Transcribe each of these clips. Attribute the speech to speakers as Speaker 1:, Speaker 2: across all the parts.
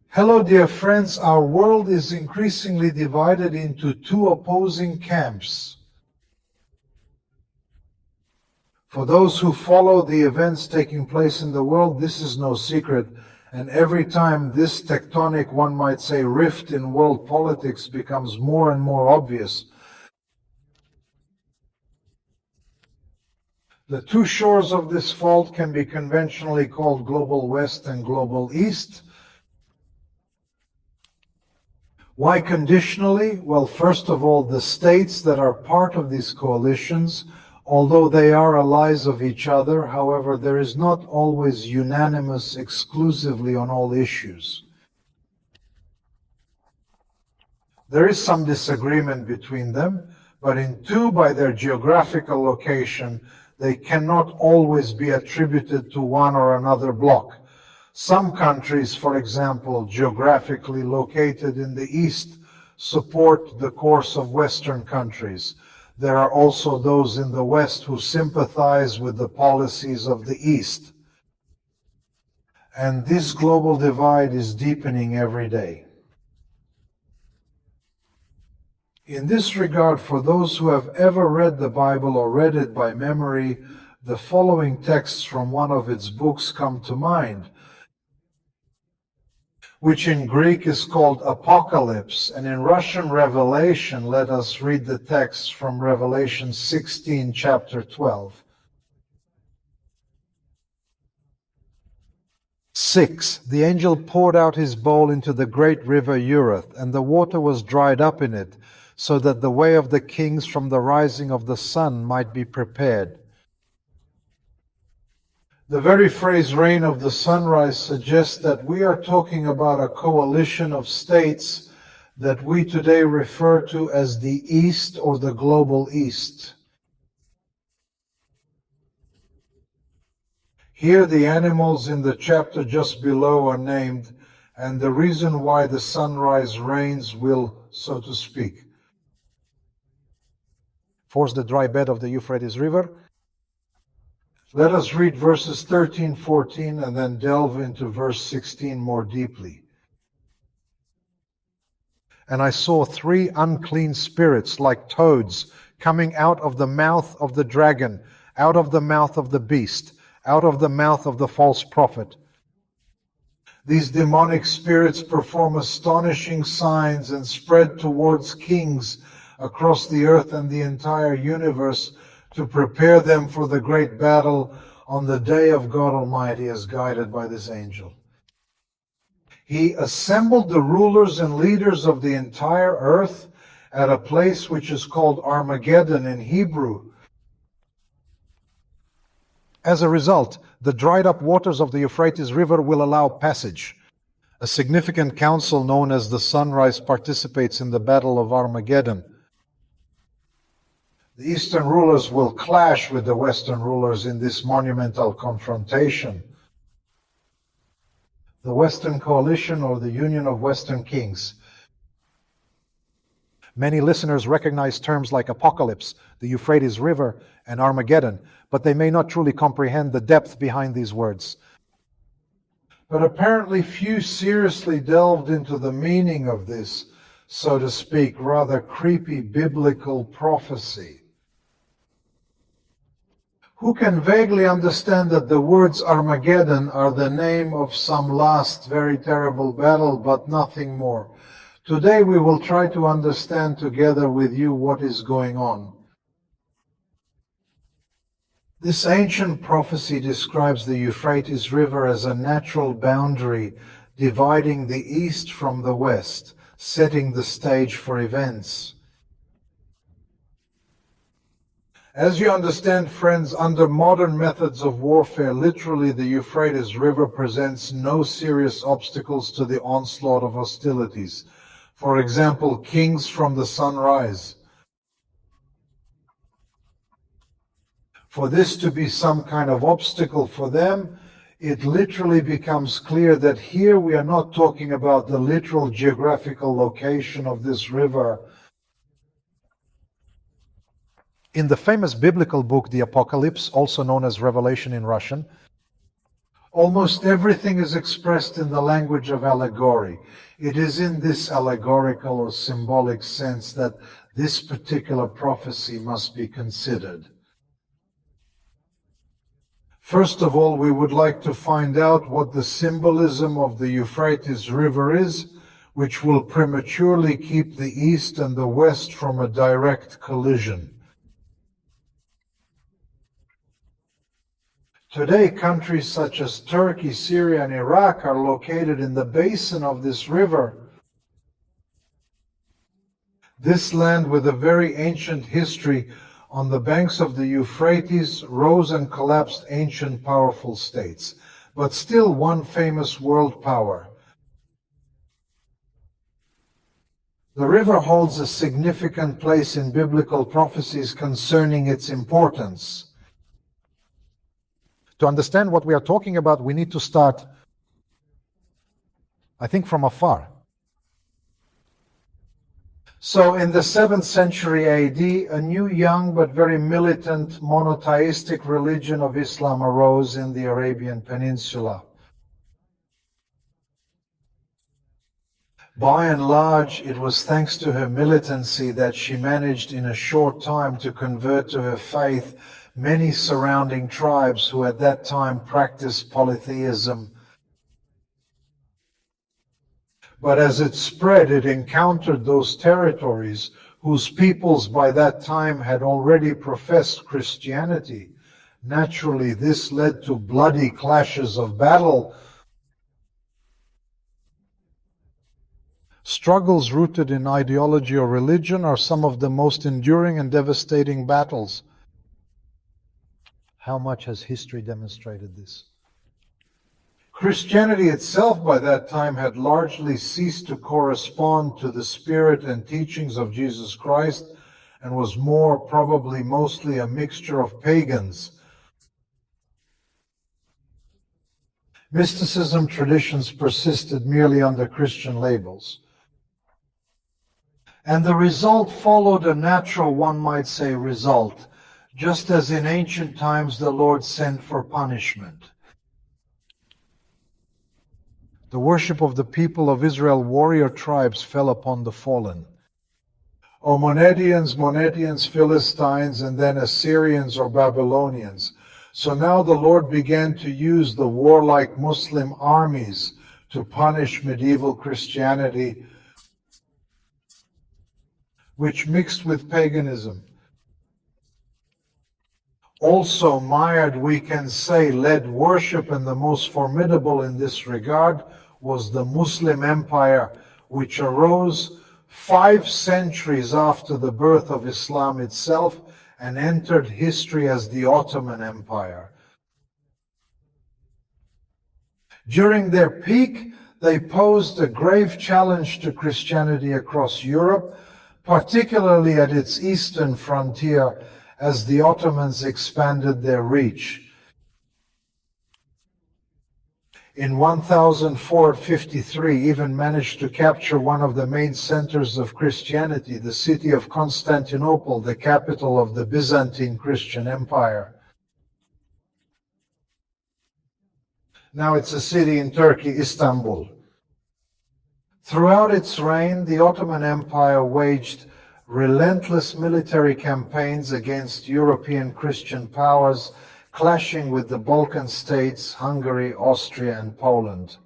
Speaker 1: Hello, dear friends. Our world is increasingly divided into two opposing camps. For those who follow the events taking place in the world, this is no secret. And every time this tectonic, one might say, rift in world politics becomes more and more obvious, the two shores of this fault can be conventionally called Global West and Global East. Why conditionally? Well, first of all, the states that are part of these coalitions, although they are allies of each other, however, there is not always unanimous exclusively on all issues. There is some disagreement between them, but in two, by their geographical location, they cannot always be attributed to one or another bloc. Some countries, for example, geographically located in the East, support the course of Western countries. There are also those in the West who sympathize with the policies of the East. And this global divide is deepening every day. In this regard, for those who have ever read the Bible or read it by memory, the following texts from one of its books come to mind, which in Greek is called Apocalypse, and in Russian Revelation. Let us read the text from Revelation 16, chapter 12. 6. The angel poured out his bowl into the great river Euphrates, and the water was dried up in it, so that the way of the kings from the rising of the sun might be prepared. The very phrase reign of the sunrise suggests that we are talking about a coalition of states that we today refer to as the East or the Global East. Here the animals in the chapter just below are named, and the reason why the sunrise reigns will, so to speak, force the dry bed of the Euphrates River. Let us read verses 13, 14, and then delve into verse 16 more deeply. And I saw 3 unclean spirits like toads coming out of the mouth of the dragon, out of the mouth of the beast, out of the mouth of the false prophet. These demonic spirits perform astonishing signs and spread towards kings across the earth and the entire universe to prepare them for the great battle on the day of God Almighty as guided by this angel. He assembled the rulers and leaders of the entire earth at a place which is called Armageddon in Hebrew. As a result, the dried up waters of the Euphrates River will allow passage. A significant council known as the Sunrise participates in the Battle of Armageddon. The Eastern rulers will clash with the Western rulers in this monumental confrontation. The Western Coalition, or the Union of Western Kings. Many listeners recognize terms like apocalypse, the Euphrates River, and Armageddon, but they may not truly comprehend the depth behind these words. But apparently few seriously delved into the meaning of this, so to speak, rather creepy biblical prophecy. Who can vaguely understand that the words Armageddon are the name of some last very terrible battle, but nothing more? Today we will try to understand together with you what is going on. This ancient prophecy describes the Euphrates River as a natural boundary dividing the East from the West, setting the stage for events. As you understand, friends, under modern methods of warfare, literally the Euphrates River presents no serious obstacles to the onslaught of hostilities. For example, kings from the sunrise. For this to be some kind of obstacle for them, it literally becomes clear that here we are not talking about the literal geographical location of this river. In the famous biblical book, The Apocalypse, also known as Revelation in Russian, Almost everything is expressed in the language of allegory. It is in this allegorical or symbolic sense that this particular prophecy must be considered. First of all, we would like to find out what the symbolism of the Euphrates River is, which will prematurely keep the East and the West from a direct collision. Today, countries such as Turkey, Syria, and Iraq are located in the basin of this river. This land, with a very ancient history, on the banks of the Euphrates rose and collapsed ancient powerful states, but still one famous world power. The river holds a significant place in biblical prophecies concerning its importance. To understand what we are talking about, we need to start, I think, from afar. So in the 7th century AD, a new young but very militant monotheistic religion of Islam arose in the Arabian Peninsula. By and large, it was thanks to her militancy that she managed in a short time to convert to her faith many surrounding tribes who at that time practiced polytheism. But as it spread, it encountered those territories whose peoples by that time had already professed Christianity. Naturally, this led to bloody clashes of battle. Struggles rooted in ideology or religion are some of the most enduring and devastating battles. How much has history demonstrated this? Christianity itself by that time had largely ceased to correspond to the spirit and teachings of Jesus Christ and was probably mostly a mixture of pagans. Mysticism traditions persisted merely under Christian labels. And the result followed a natural, one might say, result. Just as in ancient times the Lord sent for punishment. The worship of the people of Israel, warrior tribes, fell upon the fallen. Monedians, Philistines, and then Assyrians or Babylonians. So now the Lord began to use the warlike Muslim armies to punish medieval Christianity, which mixed with paganism. Also mired, we can say, led worship, and the most formidable in this regard was the Muslim Empire, which arose 5 centuries after the birth of Islam itself and entered history as the Ottoman Empire. During their peak, they posed a grave challenge to Christianity across Europe, particularly at its eastern frontier, as the Ottomans expanded their reach. In 1453, even managed to capture one of the main centers of Christianity, the city of Constantinople, the capital of the Byzantine Christian Empire. Now it's a city in Turkey, Istanbul. Throughout its reign, the Ottoman Empire waged relentless military campaigns against European Christian powers, clashing with the Balkan states, Hungary, Austria, and Poland.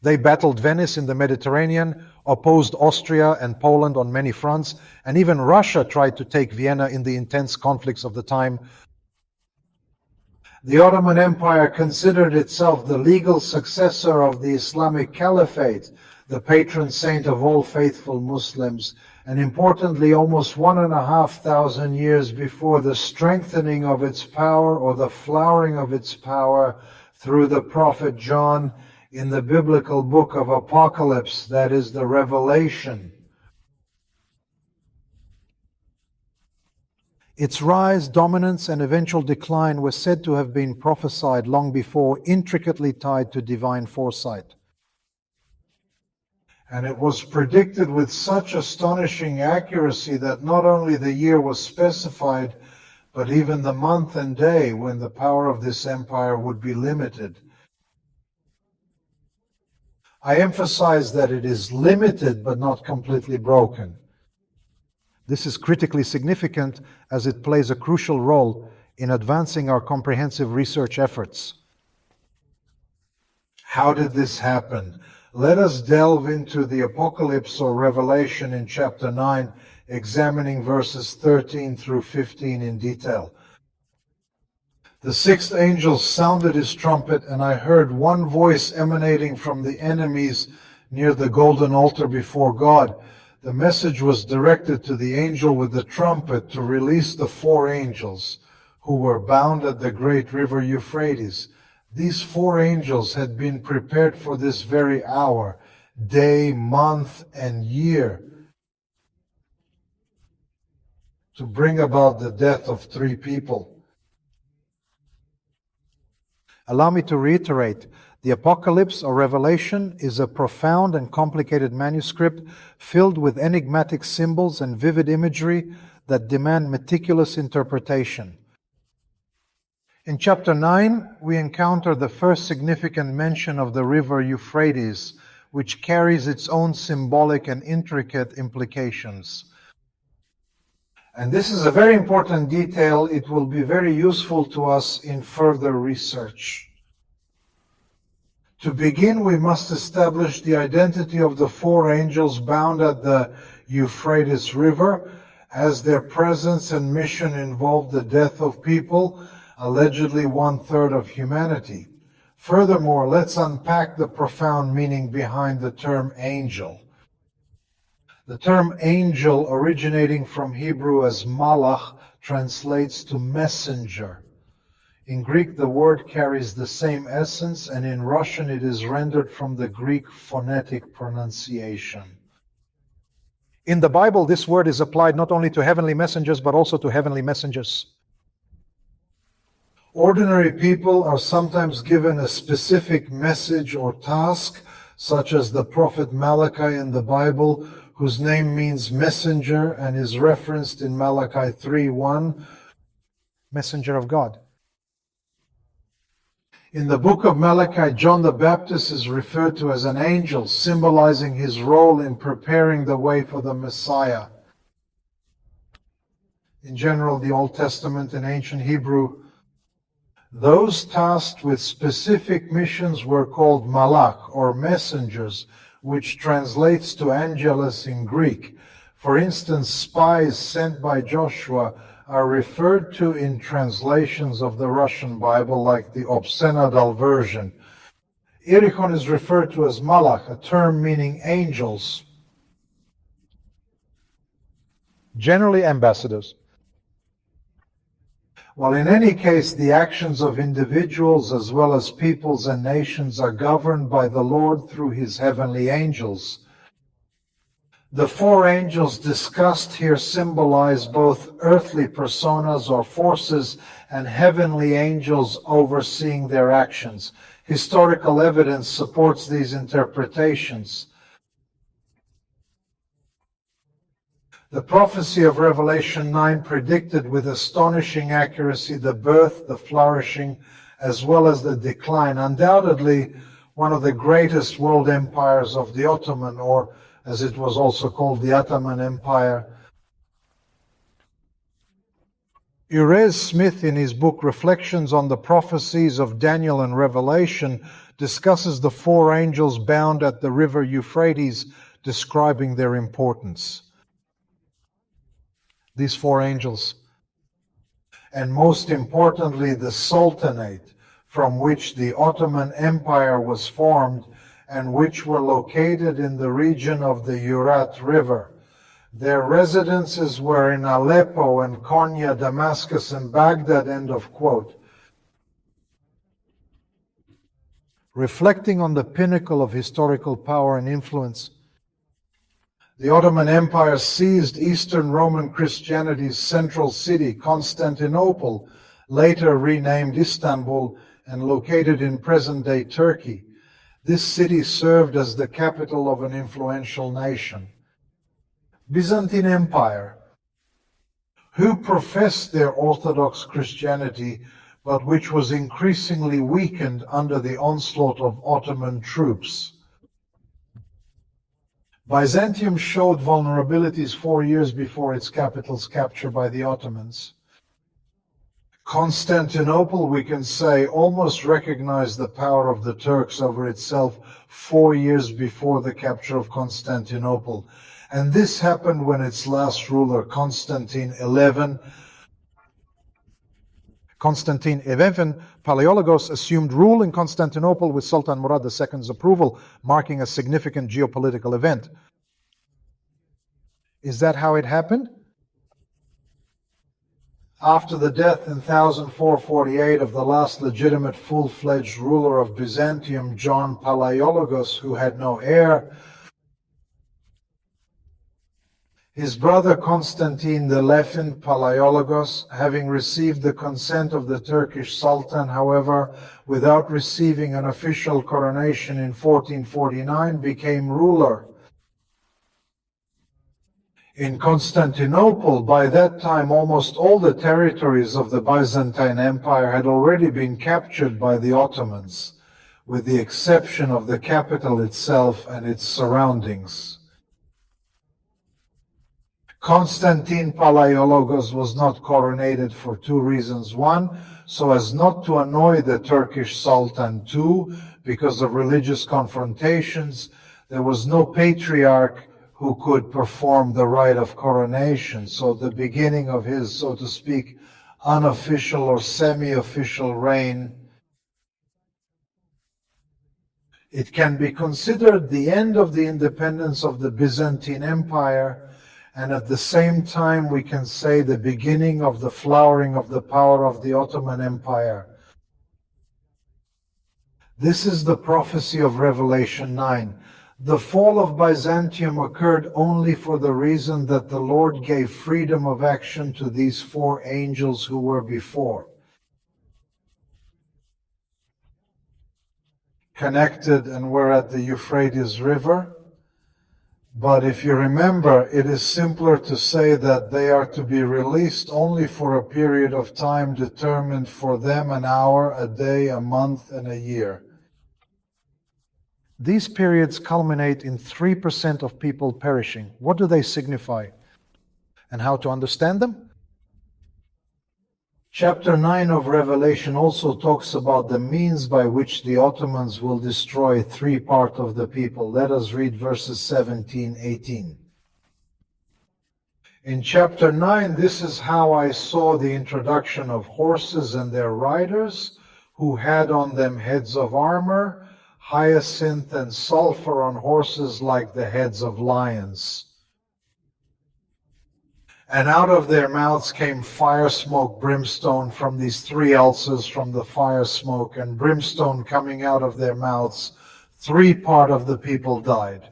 Speaker 1: They battled Venice in the Mediterranean, opposed Austria and Poland on many fronts, and even Russia tried to take Vienna in the intense conflicts of the time. The Ottoman Empire considered itself the legal successor of the Islamic Caliphate, the patron saint of all faithful Muslims, and importantly, almost 1,500 years before the strengthening of its power or the flowering of its power through the prophet John in the biblical book of Apocalypse, that is the Revelation. Its rise, dominance, and eventual decline were said to have been prophesied long before, intricately tied to divine foresight. And it was predicted with such astonishing accuracy that not only the year was specified, but even the month and day when the power of this empire would be limited. I emphasize that it is limited but not completely broken. This is critically significant as it plays a crucial role in advancing our comprehensive research efforts. How did this happen? Let us delve into the Apocalypse or Revelation in chapter 9, examining verses 13 through 15 in detail. The sixth angel sounded his trumpet, and I heard one voice emanating from the enemies near the golden altar before God. The message was directed to the angel with the trumpet to release the 4 angels who were bound at the great river Euphrates. These 4 angels had been prepared for this very hour, day, month, and year, to bring about the death of 3 people. Allow me to reiterate, the Apocalypse or Revelation is a profound and complicated manuscript filled with enigmatic symbols and vivid imagery that demand meticulous interpretation. In chapter 9, we encounter the first significant mention of the river Euphrates, which carries its own symbolic and intricate implications. And this is a very important detail. It will be very useful to us in further research. To begin, we must establish the identity of the 4 angels bound at the Euphrates River, as their presence and mission involved the death of people, allegedly 1/3 of humanity. Furthermore, let's unpack the profound meaning behind the term angel. The term angel, originating from Hebrew as malach, translates to messenger. In Greek, the word carries the same essence, and in Russian it is rendered from the Greek phonetic pronunciation. In the Bible, this word is applied not only to heavenly messengers, but also to heavenly messengers. Ordinary people are sometimes given a specific message or task, such as the prophet Malachi in the Bible, whose name means messenger and is referenced in Malachi 3:1, messenger of God. In the book of Malachi, John the Baptist is referred to as an angel, symbolizing his role in preparing the way for the Messiah. In general, the Old Testament in ancient Hebrew, those tasked with specific missions were called malach, or messengers, which translates to angelos in Greek. For instance, spies sent by Joshua are referred to in translations of the Russian Bible, like the Obscenadal version. Irichon is referred to as malach, a term meaning angels, generally ambassadors. While in any case, the actions of individuals as well as peoples and nations are governed by the Lord through his heavenly angels. The 4 angels discussed here symbolize both earthly personas or forces and heavenly angels overseeing their actions. Historical evidence supports these interpretations. The prophecy of Revelation 9 predicted with astonishing accuracy the birth, the flourishing, as well as the decline. Undoubtedly, one of the greatest world empires of the Ottoman, or as it was also called, the Ottoman Empire. Erez Smith, in his book Reflections on the Prophecies of Daniel and Revelation, discusses the 4 angels bound at the river Euphrates, describing their importance. These 4 angels, and most importantly, the Sultanate, from which the Ottoman Empire was formed, and which were located in the region of the Euphrates River. Their residences were in Aleppo and Konya, Damascus, and Baghdad, end of quote. Reflecting on the pinnacle of historical power and influence, the Ottoman Empire seized Eastern Roman Christianity's central city, Constantinople, later renamed Istanbul and located in present-day Turkey. This city served as the capital of an influential nation. Byzantine Empire, who professed their Orthodox Christianity, but which was increasingly weakened under the onslaught of Ottoman troops. Byzantium showed vulnerabilities 4 years before its capital's capture by the Ottomans. Constantinople, we can say, almost recognized the power of the Turks over itself 4 years before the capture of Constantinople. And this happened when its last ruler, Constantine XI, Palaiologos, assumed rule in Constantinople with Sultan Murad II's approval, marking a significant geopolitical event. Is that how it happened? After the death in 1448 of the last legitimate full-fledged ruler of Byzantium, John Palaiologos, who had no heir, his brother Constantine XI Palaiologos, having received the consent of the Turkish Sultan, however, without receiving an official coronation in 1449, became ruler. In Constantinople, by that time, almost all the territories of the Byzantine Empire had already been captured by the Ottomans, with the exception of the capital itself and its surroundings. Constantine Palaiologos was not coronated for 2 reasons. 1, so as not to annoy the Turkish Sultan. 2, because of religious confrontations. There was no patriarch who could perform the rite of coronation. So the beginning of his, so to speak, unofficial or semi-official reign, it can be considered the end of the independence of the Byzantine Empire, and at the same time we can say the beginning of the flowering of the power of the Ottoman Empire. This is the prophecy of Revelation 9. The fall of Byzantium occurred only for the reason that the Lord gave freedom of action to these 4 angels who were before. Connected and were at the Euphrates River. But if you remember, it is simpler to say that they are to be released only for a period of time determined for them, an hour, a day, a month, and a year. These periods culminate in 3% of people perishing. What do they signify? And how to understand them? Chapter 9 of Revelation also talks about the means by which the Ottomans will destroy 3 parts of the people. Let us read verses 17-18. In chapter 9, this is how I saw the introduction of horses and their riders, who had on them heads of armor, hyacinth and sulfur on horses like the heads of lions. And out of their mouths came fire, smoke, brimstone. From these 3 ulcers from the fire, smoke, and brimstone coming out of their mouths, 3 parts of the people died.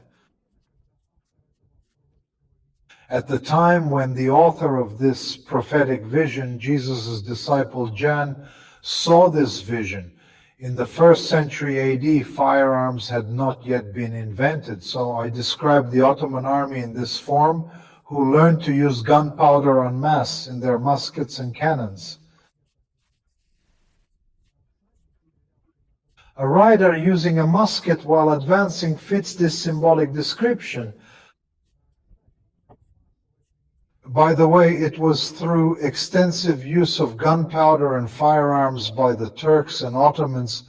Speaker 1: At the time when the author of this prophetic vision, Jesus' disciple John, saw this vision, in the 1st century AD, firearms had not yet been invented. So I described the Ottoman army in this form, who learned to use gunpowder en masse in their muskets and cannons. A rider using a musket while advancing fits this symbolic description. By the way, it was through extensive use of gunpowder and firearms by the Turks and Ottomans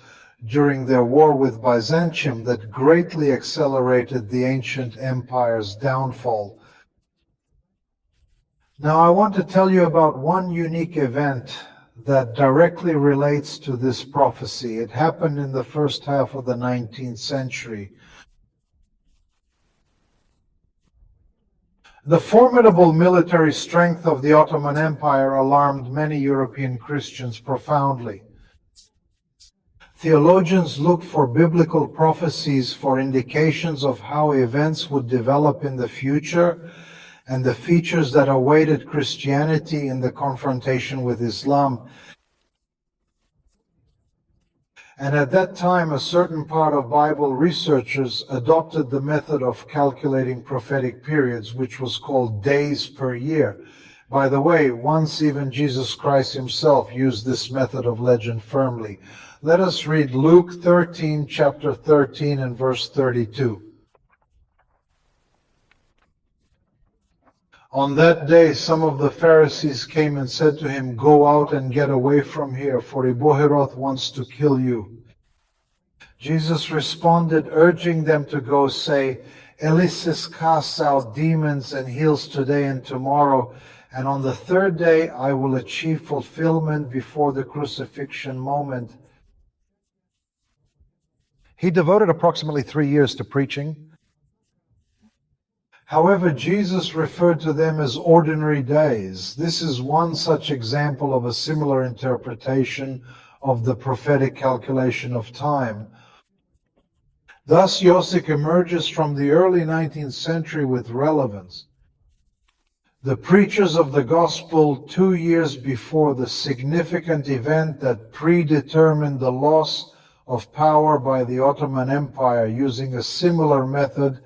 Speaker 1: during their war with Byzantium that greatly accelerated the ancient empire's downfall. Now I want to tell you about one unique event that directly relates to this prophecy. It happened in the first half of the 19th century. The formidable military strength of the Ottoman Empire alarmed many European Christians profoundly. Theologians looked for biblical prophecies for indications of how events would develop in the future and the features that awaited Christianity in the confrontation with Islam. And at that time, a certain part of Bible researchers adopted the method of calculating prophetic periods, which was called days per year. By the way, once even Jesus Christ himself used this method of legend firmly. Let us read Luke 13, chapter 13 and verse 32. On that day, some of the Pharisees came and said to him, "Go out and get away from here, for Iboheroth wants to kill you." Jesus responded, urging them to go, say, "Elisis casts out demons and heals today and tomorrow, and on the third day I will achieve fulfillment before the crucifixion moment." He devoted approximately 3 years to preaching. However, Jesus referred to them as ordinary days. This is one such example of a similar interpretation of the prophetic calculation of time. Thus, Yosik emerges from the early 19th century with relevance. The preachers of the gospel 2 years before the significant event that predetermined the loss of power by the Ottoman Empire, using a similar method,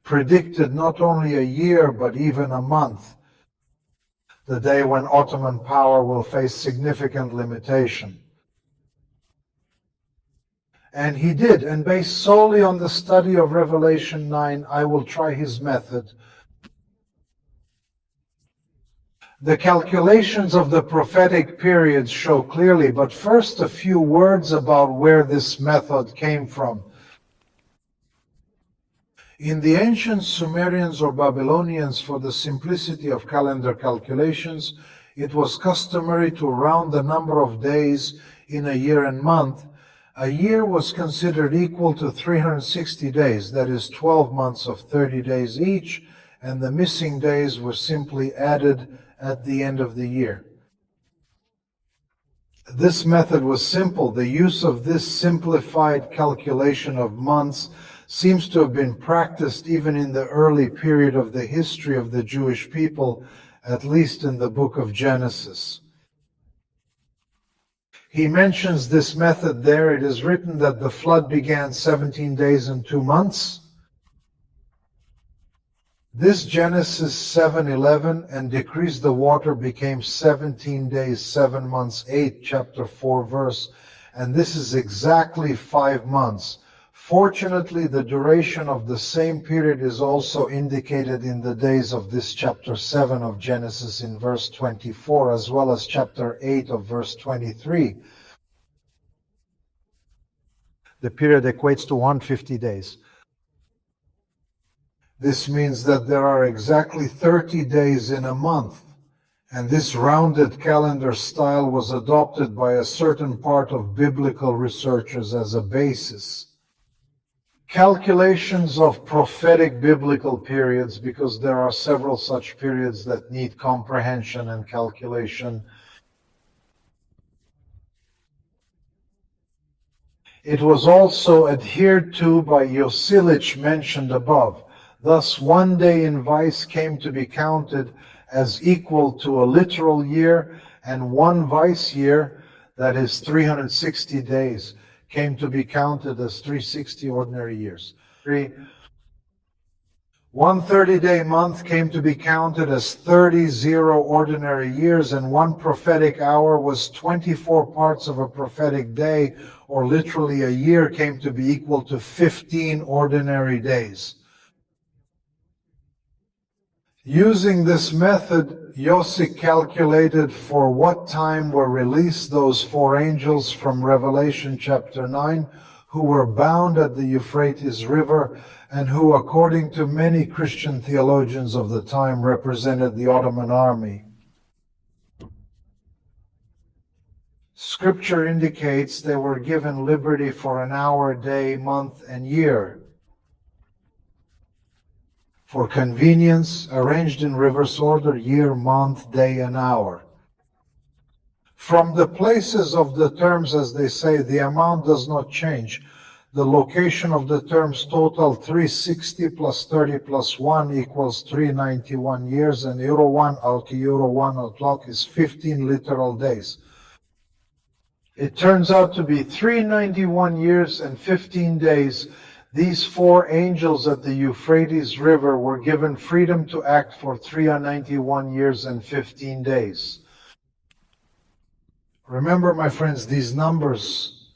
Speaker 1: predicted not only a year but even a month, the day when Ottoman power will face significant limitation. And he did, and based solely on the study of Revelation 9, I will try his method. The calculations of the prophetic periods show clearly, but first a few words about where this method came from. In the ancient Sumerians or Babylonians, for the simplicity of calendar calculations, it was customary to round the number of days in a year and month. A year was considered equal to 360 days, that is 12 months of 30 days each, and the missing days were simply added at the end of the year. This method was simple. The use of this simplified calculation of months seems to have been practiced even in the early period of the history of the Jewish people, at least in the book of Genesis. He mentions this method there. It is written that the flood began 17 days and 2 months. This Genesis 7:11, and decreased the water, became 17 days, 7 months, 8, chapter 4 verse, and this is exactly 5 months. Fortunately, the duration of the same period is also indicated in the days of this chapter 7 of Genesis in verse 24, as well as chapter 8 of verse 23. The period equates to 150 days. This means that there are exactly 30 days in a month, and this rounded calendar style was adopted by a certain part of biblical researchers as a basis. Calculations of prophetic biblical periods, because there are several such periods that need comprehension and calculation. It was also adhered to by Yosilich mentioned above. Thus, 1 day in vice came to be counted as equal to a literal year, and 1 vice year, that is 360 days, came to be counted as 360 ordinary years. 1 30-day month came to be counted as 30 ordinary years, and 1 prophetic hour was 24 parts of a prophetic day, or literally a year came to be equal to 15 ordinary days. Using this method, Yosik calculated for what time were released those 4 angels from Revelation chapter 9, who were bound at the Euphrates River, and who, according to many Christian theologians of the time, represented the Ottoman army. Scripture indicates they were given liberty for an hour, day, month, and year. For convenience, arranged in reverse order: year, month, day, and hour. From the places of the terms, as they say, the amount does not change. The location of the terms total 360 plus 30 plus 1 equals 391 years, and Euro 1 out to Euro 1 o'clock is 15 literal days. It turns out to be 391 years and 15 days. These four angels at the Euphrates River were given freedom to act for 391 years and 15 days. Remember, my friends, these numbers.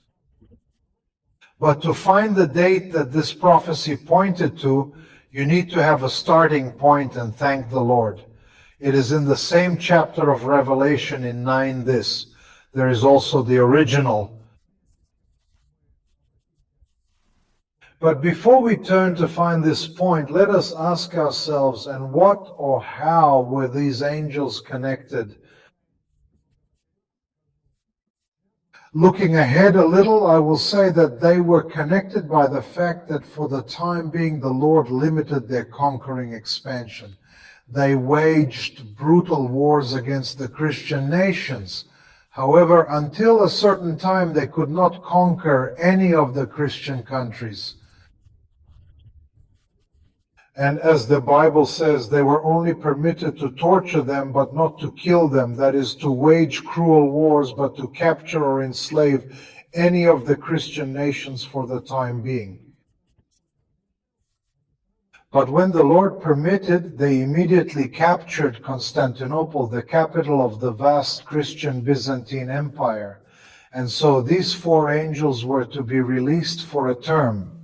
Speaker 1: But to find the date that this prophecy pointed to, you need to have a starting point and thank the Lord. It is in the same chapter of Revelation in 9 this. There is also the original. But before we turn to find this point, let us ask ourselves, and what or how were these angels connected? Looking ahead a little, I will say that they were connected by the fact that for the time being, the Lord limited their conquering expansion. They waged brutal wars against the Christian nations. However, until a certain time, they could not conquer any of the Christian countries. And as the Bible says, they were only permitted to torture them, but not to kill them. That is, to wage cruel wars, but to capture or enslave any of the Christian nations for the time being. But when the Lord permitted, they immediately captured Constantinople, the capital of the vast Christian Byzantine Empire. And so these four angels were to be released for a term.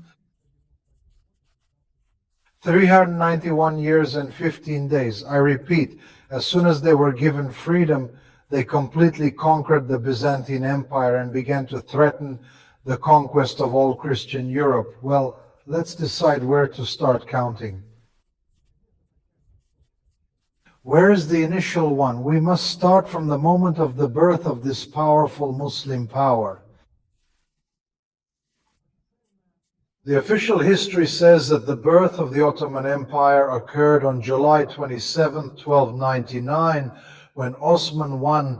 Speaker 1: 391 years and 15 days. I repeat, as soon as they were given freedom, they completely conquered the Byzantine Empire and began to threaten the conquest of all Christian Europe. Well, let's decide where to start counting. Where is the initial one? We must start from the moment of the birth of this powerful Muslim power. The official history says that the birth of the Ottoman Empire occurred on July 27, 1299, when Osman I,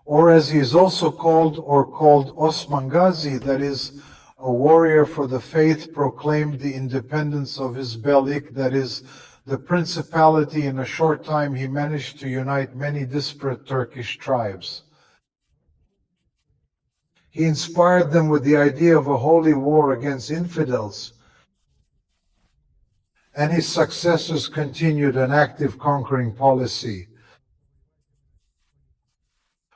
Speaker 1: or as he is also called Osman Ghazi, that is, a warrior for the faith, proclaimed the independence of his Belik, that is, the principality. In a short time he managed to unite many disparate Turkish tribes. He inspired them with the idea of a holy war against infidels. And his successors continued an active conquering policy.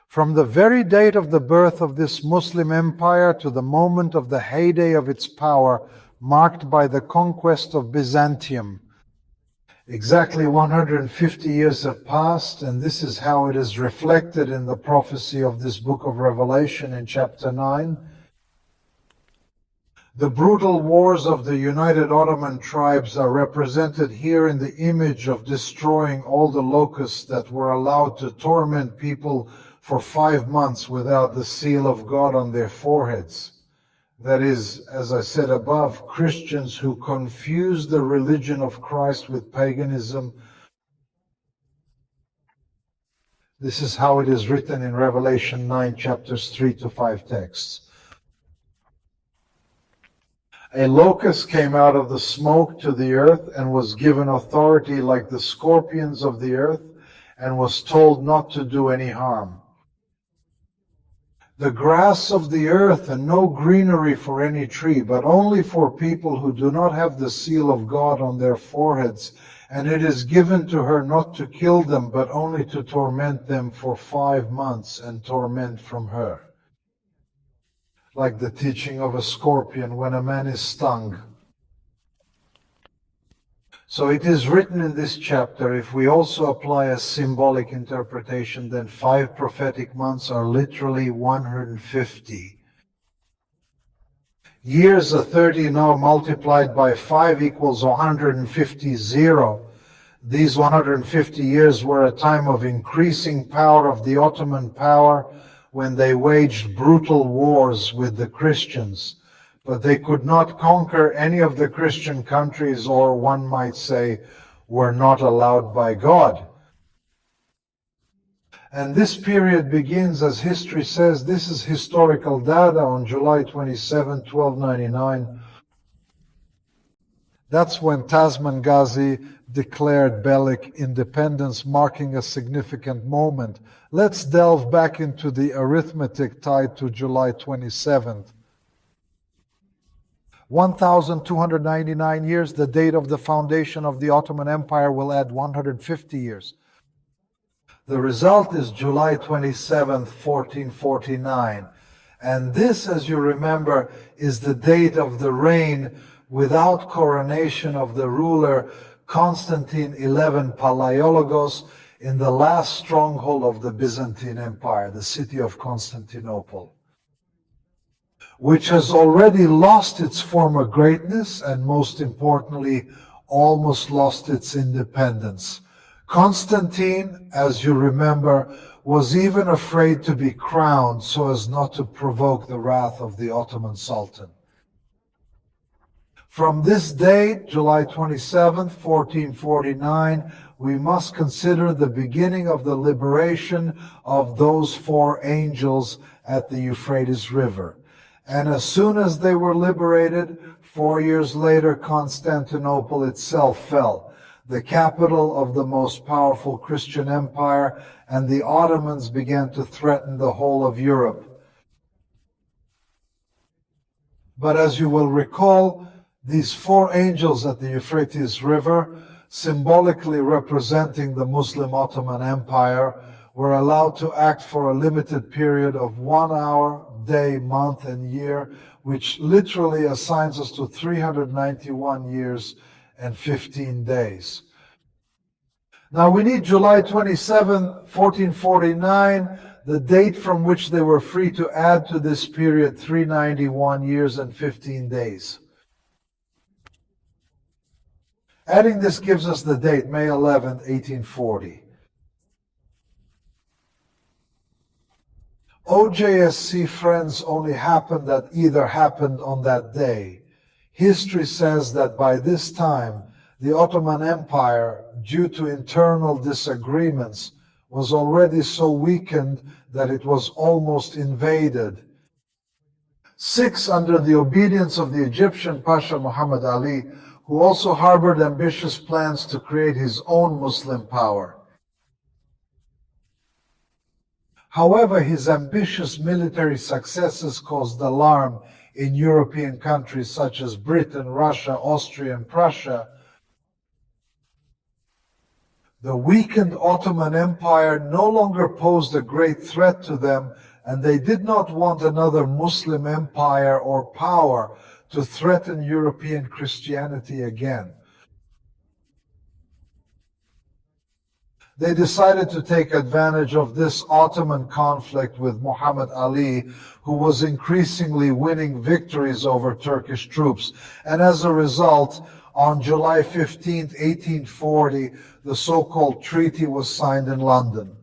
Speaker 1: From the very date of the birth of this Muslim empire to the moment of the heyday of its power, marked by the conquest of Byzantium, exactly 150 years have passed, and this is how it is reflected in the prophecy of this book of Revelation in chapter 9. The brutal wars of the United Ottoman tribes are represented here in the image of destroying all the locusts that were allowed to torment people for 5 months without the seal of God on their foreheads. That is, as I said above, Christians who confuse the religion of Christ with paganism. This is how it is written in Revelation 9, chapters 3 to 5 texts. A locust came out of the smoke to the earth and was given authority like the scorpions of the earth, and was told not to do any harm. The grass of the earth and no greenery for any tree, but only for people who do not have the seal of God on their foreheads. And it is given to her not to kill them, but only to torment them for 5 months and torment from her. Like the teaching of a scorpion when a man is stung. So it is written in this chapter, if we also apply a symbolic interpretation, then 5 prophetic months are literally 150. Years of 30 now multiplied by 5 equals 150, 0. These 150 years were a time of increasing power of the Ottoman power when they waged brutal wars with the Christians. But they could not conquer any of the Christian countries, or one might say, were not allowed by God. And this period begins, as history says, this is historical data, on July 27, 1299. That's when Tasman Ghazi declared Belgic independence, marking a significant moment. Let's delve back into the arithmetic tied to July 27th. 1,299 years, the date of the foundation of the Ottoman Empire, will add 150 years. The result is July 27th, 1449. And this, as you remember, is the date of the reign without coronation of the ruler Constantine XI Palaiologos in the last stronghold of the Byzantine Empire, the city of Constantinople, which has already lost its former greatness and, most importantly, almost lost its independence. Constantine, as you remember, was even afraid to be crowned so as not to provoke the wrath of the Ottoman Sultan. From this date, July 27th, 1449, we must consider the beginning of the liberation of those four angels at the Euphrates River. And as soon as they were liberated, 4 years later, Constantinople itself fell, the capital of the most powerful Christian empire, and the Ottomans began to threaten the whole of Europe. But as you will recall, these four angels at the Euphrates River, symbolically representing the Muslim Ottoman Empire, were allowed to act for a limited period of 1 hour, day, month, and year, which literally assigns us to 391 years and 15 days. Now we need July 27, 1449, the date from which they were free to add to this period 391 years and 15 days. Adding this gives us the date, May 11, 1840. OJSC, friends, only happened that either happened on that day. History says that by this time, the Ottoman Empire, due to internal disagreements, was already so weakened that it was almost invaded. 6, under the obedience of the Egyptian Pasha Muhammad Ali, who also harbored ambitious plans to create his own Muslim power. However, his ambitious military successes caused alarm in European countries such as Britain, Russia, Austria, and Prussia. The weakened Ottoman Empire no longer posed a great threat to them, and they did not want another Muslim empire or power to threaten European Christianity again. They decided to take advantage of this Ottoman conflict with Muhammad Ali, who was increasingly winning victories over Turkish troops. And as a result, on July 15, 1840, the so-called treaty was signed in London.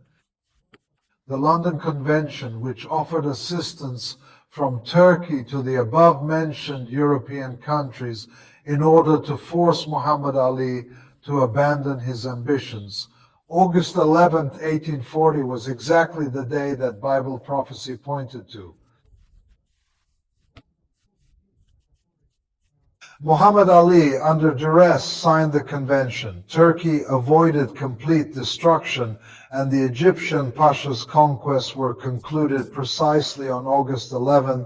Speaker 1: The London Convention, which offered assistance from Turkey to the above-mentioned European countries in order to force Muhammad Ali to abandon his ambitions. August 11, 1840 was exactly the day that Bible prophecy pointed to. Muhammad Ali, under duress, signed the convention. Turkey avoided complete destruction, and the Egyptian Pasha's conquests were concluded precisely on August 11,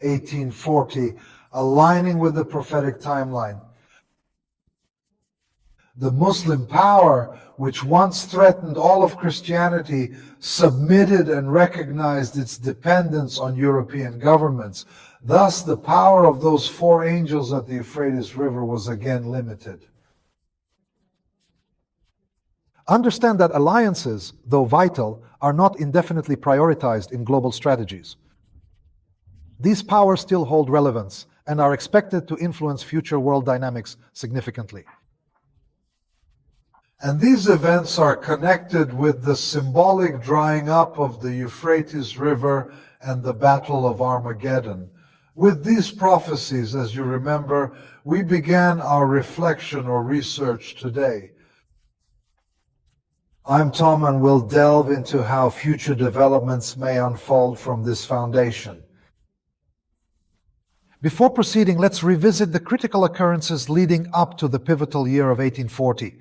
Speaker 1: 1840, aligning with the prophetic timeline. The Muslim power, which once threatened all of Christianity, submitted and recognized its dependence on European governments. Thus, the power of those four angels at the Euphrates River was again limited.
Speaker 2: Understand that alliances, though vital, are not indefinitely prioritized in global strategies. These powers still hold relevance and are expected to influence future world dynamics significantly.
Speaker 1: And these events are connected with the symbolic drying up of the Euphrates River and the Battle of Armageddon. With these prophecies, as you remember, we began our reflection or research today. I'm Tom, and we'll delve into how future developments may unfold from this foundation.
Speaker 2: Before proceeding, let's revisit the critical occurrences leading up to the pivotal year of 1840.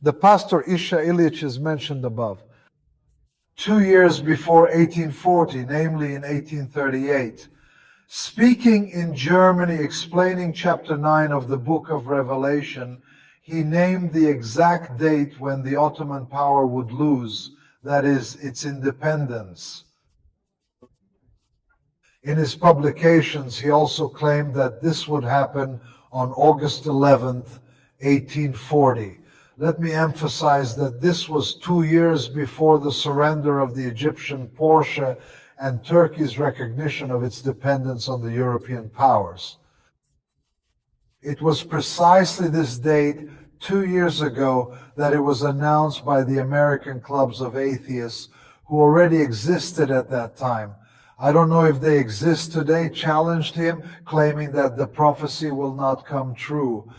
Speaker 1: The pastor Isha Ilyich is mentioned above. 2 years before 1840, namely in 1838, speaking in Germany, explaining chapter 9 of the book of Revelation, he named the exact date when the Ottoman power would lose, that is, its independence. In his publications, he also claimed that this would happen on August 11th, 1840. Let me emphasize that this was 2 years before the surrender of the Egyptian Portia and Turkey's recognition of its dependence on the European powers. It was precisely this date, 2 years ago, that it was announced by the American clubs of atheists, who already existed at that time. I don't know if they exist today, challenged him, claiming that the prophecy will not come true.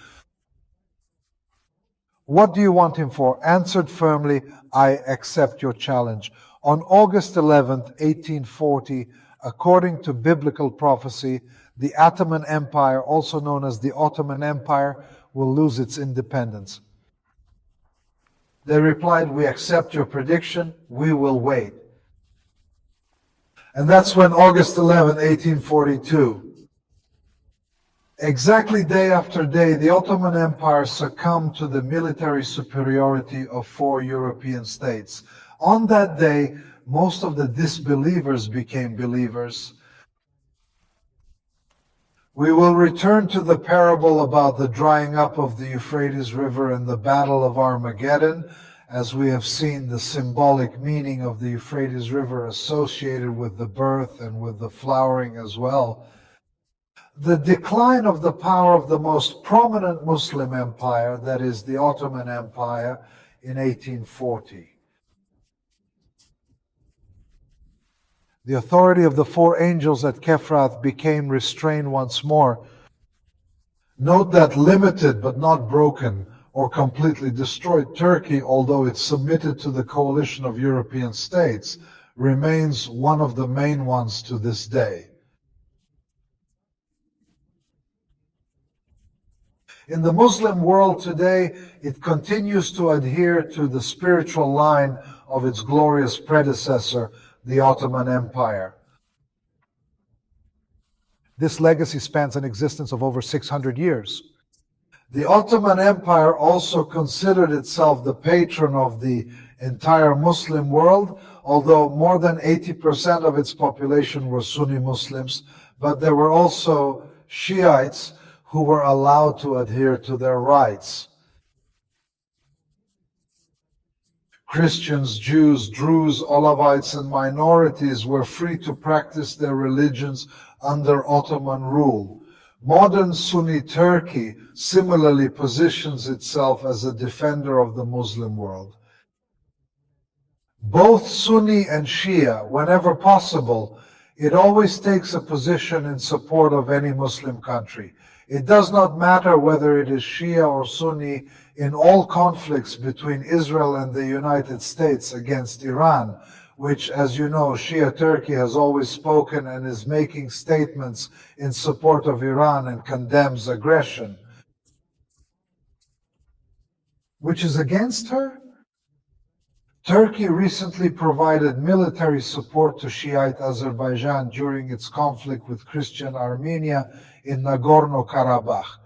Speaker 2: What do you want him for? Answered firmly, I accept your challenge. On August 11th, 1840, according to biblical prophecy, the Ottoman Empire, also known as the Ottoman Empire, will lose its independence.
Speaker 1: They replied, we accept your prediction, we will wait. And that's when August 11, 1842, exactly day after day, the Ottoman Empire succumbed to the military superiority of 4 European states. On that day, most of the disbelievers became believers. We will return to the parable about the drying up of the Euphrates River and the Battle of Armageddon, as we have seen the symbolic meaning of the Euphrates River associated with the birth and with the flowering as well. The decline of the power of the most prominent Muslim empire, that is the Ottoman Empire, in 1840.
Speaker 2: The authority of the 4 angels at Kefrath became restrained once more.
Speaker 1: Note that limited but not broken or completely destroyed Turkey, although it submitted to the coalition of European states, remains one of the main ones to this day. In the Muslim world today, it continues to adhere to the spiritual line of its glorious predecessor, the Ottoman Empire.
Speaker 2: This legacy spans an existence of over 600 years.
Speaker 1: The Ottoman Empire also considered itself the patron of the entire Muslim world, although more than 80% of its population were Sunni Muslims, but there were also Shiites who were allowed to adhere to their rights. Christians, Jews, Druze, Olavites, and minorities were free to practice their religions under Ottoman rule. Modern Sunni Turkey similarly positions itself as a defender of the Muslim world. Both Sunni and Shia, whenever possible, it always takes a position in support of any Muslim country. It does not matter whether it is Shia or Sunni in all conflicts between Israel and the United States against Iran, which, as you know, Shia Turkey has always spoken and is making statements in support of Iran and condemns aggression. Which is against her? Turkey recently provided military support to Shiite Azerbaijan during its conflict with Christian Armenia in Nagorno-Karabakh.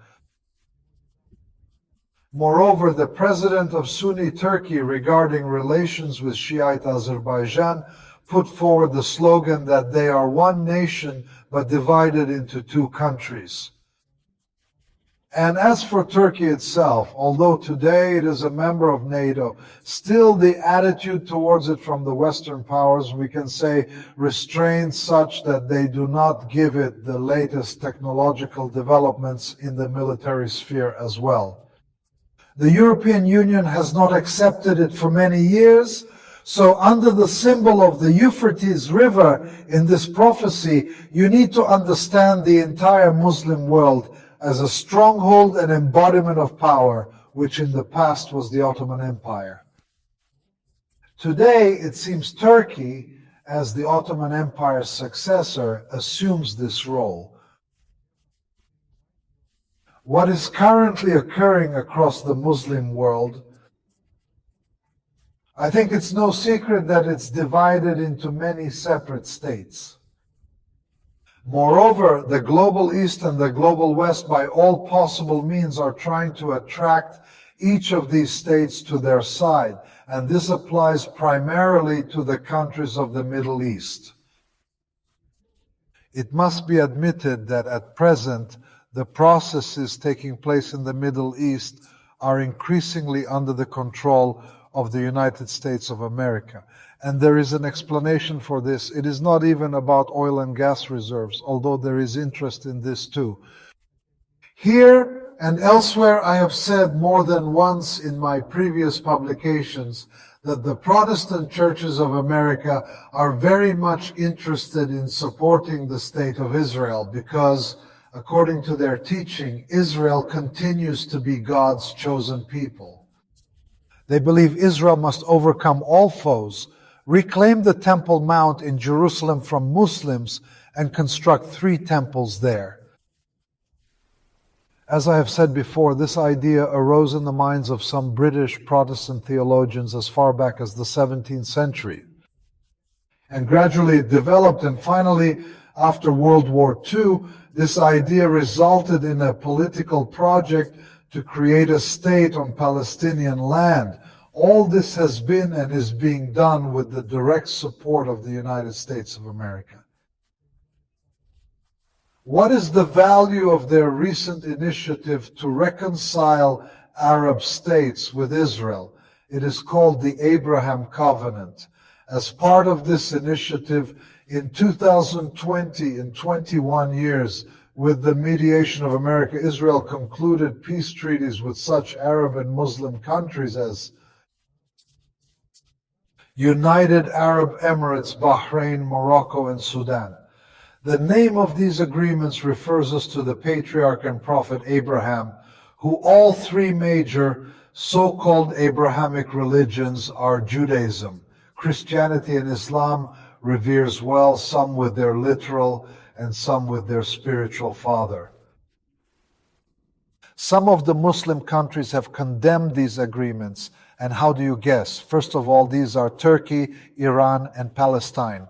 Speaker 1: Moreover, the president of Sunni Turkey regarding relations with Shiite Azerbaijan put forward the slogan that they are one nation but divided into 2 countries. And as for Turkey itself, although today it is a member of NATO, still the attitude towards it from the Western powers, we can say, restrained such that they do not give it the latest technological developments in the military sphere as well. The European Union has not accepted it for many years, so under the symbol of the Euphrates River in this prophecy, you need to understand the entire Muslim world as a stronghold and embodiment of power, which in the past was the Ottoman Empire. Today, it seems Turkey, as the Ottoman Empire's successor, assumes this role. What is currently occurring across the Muslim world, I think it's no secret that it's divided into many separate states. Moreover, the global East and the global West, by all possible means, are trying to attract each of these states to their side, and this applies primarily to the countries of the Middle East. It must be admitted that at present, the processes taking place in the Middle East are increasingly under the control of the United States of America. And there is an explanation for this. It is not even about oil and gas reserves, although there is interest in this too. Here and elsewhere, I have said more than once in my previous publications that the Protestant churches of America are very much interested in supporting the state of Israel because, according to their teaching, Israel continues to be God's chosen people. They believe Israel must overcome all foes, reclaim the Temple Mount in Jerusalem from Muslims, and construct 3 temples there. As I have said before, this idea arose in the minds of some British Protestant theologians as far back as the 17th century. And gradually it developed, and finally, after World War II, this idea resulted in a political project to create a state on Palestinian land. All this has been and is being done with the direct support of the United States of America. What is the value of their recent initiative to reconcile Arab states with Israel? It is called the Abraham Covenant. As part of this initiative, in 2020, in 21 years, with the mediation of America, Israel concluded peace treaties with such Arab and Muslim countries as United Arab Emirates, Bahrain, Morocco, and Sudan. The name of these agreements refers us to the patriarch and prophet Abraham, who all 3 major so-called Abrahamic religions are Judaism. Christianity and Islam reveres well, some with their literal and some with their spiritual father. Some of the Muslim countries have condemned these agreements. And how do you guess? First of all, these are Turkey, Iran, and Palestine.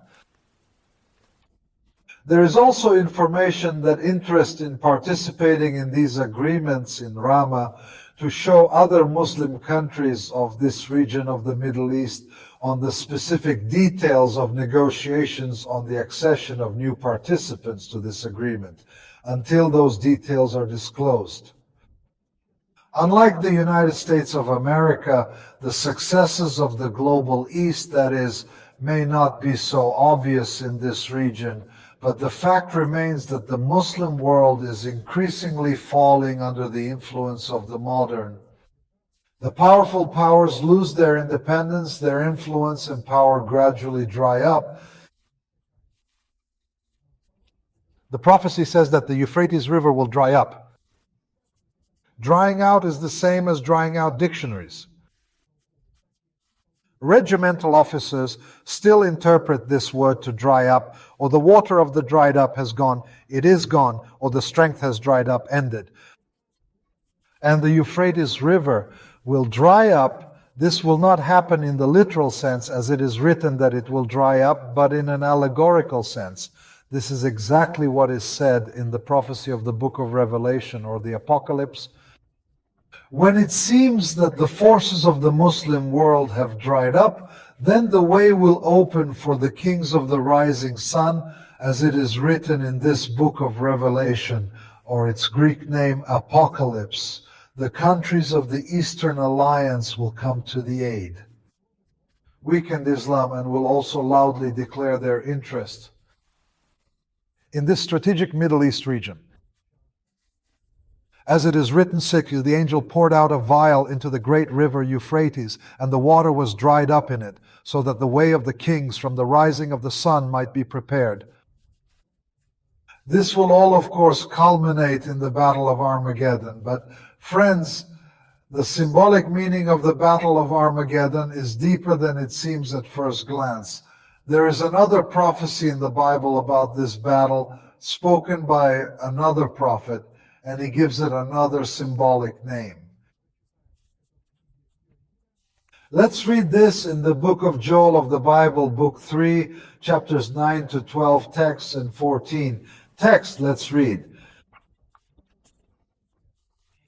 Speaker 1: There is also information that interest in participating in these agreements in Rama to show other Muslim countries of this region of the Middle East on the specific details of negotiations on the accession of new participants to this agreement, until those details are disclosed. Unlike the United States of America, the successes of the global East, that is, may not be so obvious in this region, but the fact remains that the Muslim world is increasingly falling under the influence of the modern. The powerful powers lose their independence, their influence and power gradually dry up. The prophecy says that the Euphrates River will dry up. Drying out is the same as drying out dictionaries. Regimental officers still interpret this word to dry up, or the water of the dried up has gone, it is gone, or the strength has dried up, ended. And the Euphrates River will dry up. This will not happen in the literal sense as it is written that it will dry up, but in an allegorical sense. This is exactly what is said in the prophecy of the book of Revelation or the Apocalypse. When it seems that the forces of the Muslim world have dried up, then the way will open for the kings of the rising sun, as it is written in this book of Revelation, or its Greek name, Apocalypse. The countries of the Eastern Alliance will come to the aid. Weakened Islam and will also loudly declare their interest in this strategic Middle East region. As it is written, the angel poured out a vial into the great river Euphrates, and the water was dried up in it, so that the way of the kings from the rising of the sun might be prepared. This will all, of course, culminate in the Battle of Armageddon. But, friends, the symbolic meaning of the Battle of Armageddon is deeper than it seems at first glance. There is another prophecy in the Bible about this battle spoken by another prophet, and he gives it another symbolic name. Let's read this in the book of Joel of the Bible, book 3, chapters 9 to 12, text, and 14. Text, let's read.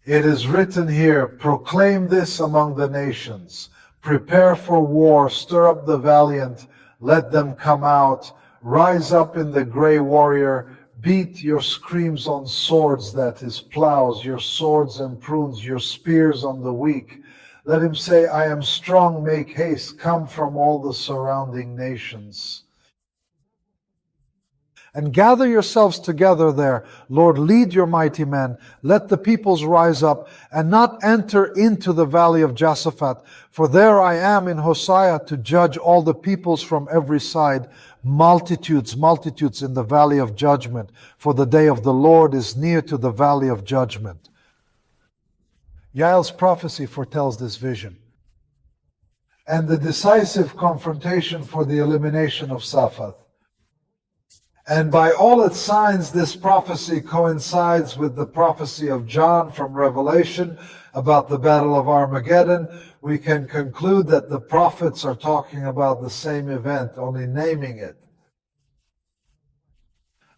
Speaker 1: It is written here, proclaim this among the nations. Prepare for war, stir up the valiant, let them come out. Rise up in the gray warrior, beat your screams on swords, that is plows, your swords and prunes, your spears on the weak. Let him say, I am strong, make haste, come from all the surrounding nations.
Speaker 2: And gather yourselves together there. Lord, lead your mighty men. Let the peoples rise up and not enter into the valley of Josaphat. For there I am in Hosea to judge all the peoples from every side. Multitudes, multitudes in the valley of judgment. For the day of the Lord is near to the valley of judgment. Yael's prophecy foretells this vision.
Speaker 1: And the decisive confrontation for the elimination of Saphath. And by all its signs, this prophecy coincides with the prophecy of John from Revelation about the Battle of Armageddon. We can conclude that the prophets are talking about the same event, only naming it.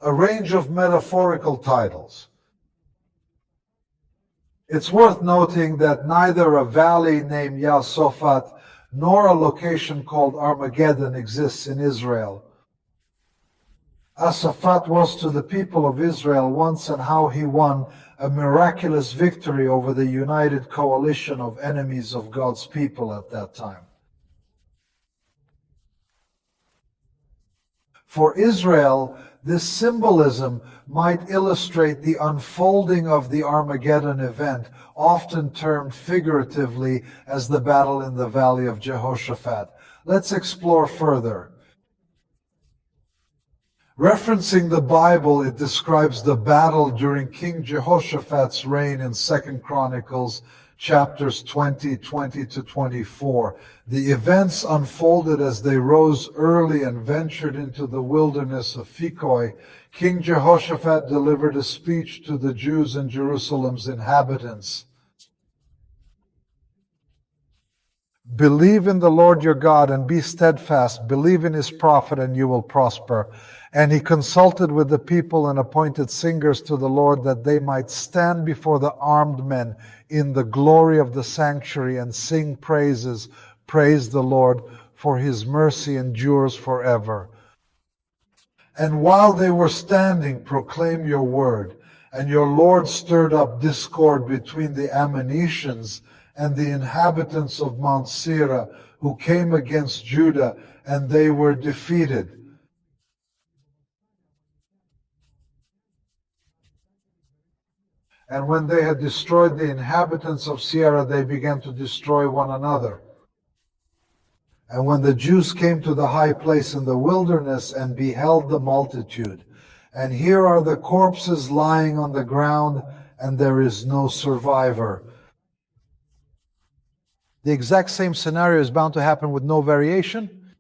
Speaker 1: A range of metaphorical titles. It's worth noting that neither a valley named Yahsophat nor a location called Armageddon exists in Israel. Asaphat was to the people of Israel once and how he won a miraculous victory over the united coalition of enemies of God's people at that time. For Israel, this symbolism might illustrate the unfolding of the Armageddon event, often termed figuratively as the battle in the valley of Jehoshaphat. Let's explore further. Referencing the Bible, it describes the battle during King Jehoshaphat's reign in 2 Chronicles chapters 20 to 24. The events unfolded as they rose early and ventured into the wilderness of Phikoi. King Jehoshaphat delivered a speech to the Jews and Jerusalem's inhabitants.
Speaker 2: Believe in the Lord your God and be steadfast. Believe in his prophet and you will prosper. And he consulted with the people and appointed singers to the Lord that they might stand before the armed men in the glory of the sanctuary and sing praises. Praise the Lord, for his mercy endures forever.
Speaker 1: And while they were standing, proclaim your word. And your Lord stirred up discord between the Ammonitians and the inhabitants of Mount Seir, who came against Judah, and they were defeated. And when they had destroyed the inhabitants of Seir, they began to destroy one another. And when the Jews came to the high place in the wilderness and beheld the multitude, and here are the corpses lying on the ground, and there is no survivor.
Speaker 2: The exact same scenario is bound to happen with no variation.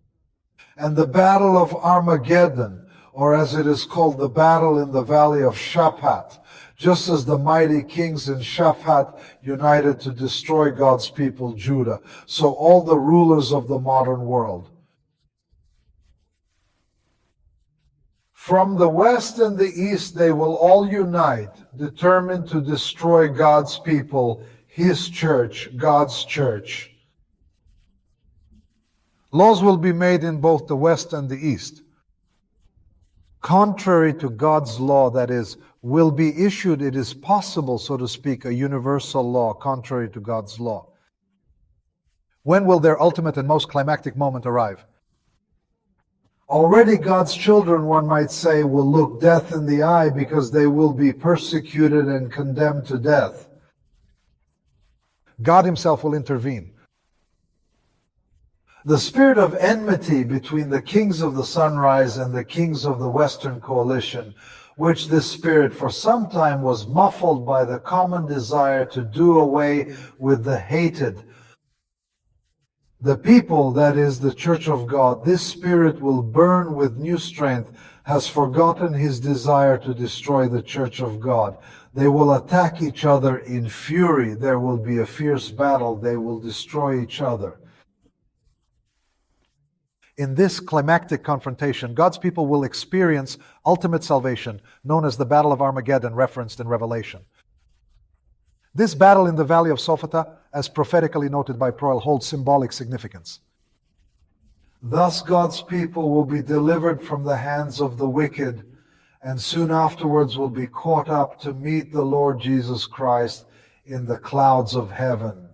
Speaker 1: And the battle of Armageddon, or as it is called, the battle in the valley of Shaphat, just as the mighty kings in Shaphat united to destroy God's people, Judah, so all the rulers of the modern world. From the west and the east they will all unite, determined to destroy God's people, his church, God's church.
Speaker 2: Laws will be made in both the west and the east. Contrary to God's law, that is, will be issued, it is possible, so to speak, a universal law contrary to God's law. When will their ultimate and most climactic moment arrive?
Speaker 1: Already God's children, one might say, will look death in the eye because they will be persecuted and condemned to death.
Speaker 2: God himself will intervene.
Speaker 1: The spirit of enmity between the kings of the sunrise and the kings of the Western coalition, which this spirit for some time was muffled by the common desire to do away with the hated The people, that is the church of God, this Spirit will burn with new strength, has forgotten his desire to destroy the church of God. They will attack each other in fury. There will be a fierce battle. They will destroy each other.
Speaker 2: In this climactic confrontation, God's people will experience ultimate salvation, known as the Battle of Armageddon, referenced in Revelation. This battle in the valley of Sophata, as prophetically noted by Proel, holds symbolic significance.
Speaker 1: Thus God's people will be delivered from the hands of the wicked, and soon afterwards will be caught up to meet the Lord Jesus Christ in the clouds of heaven.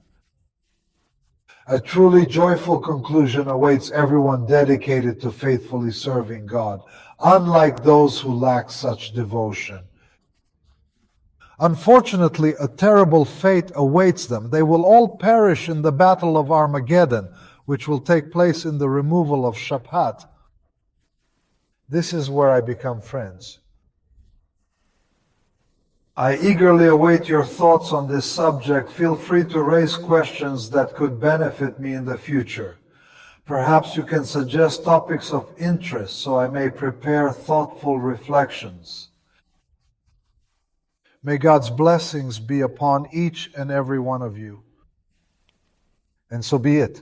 Speaker 1: A truly joyful conclusion awaits everyone dedicated to faithfully serving God, unlike those who lack such devotion.
Speaker 2: Unfortunately, a terrible fate awaits them. They will all perish in the Battle of Armageddon, which will take place in the removal of Shaphat.
Speaker 1: This is where I become friends. I eagerly await your thoughts on this subject. Feel free to raise questions that could benefit me in the future. Perhaps you can suggest topics of interest so I may prepare thoughtful reflections.
Speaker 2: May God's blessings be upon each and every one of you. And so be it.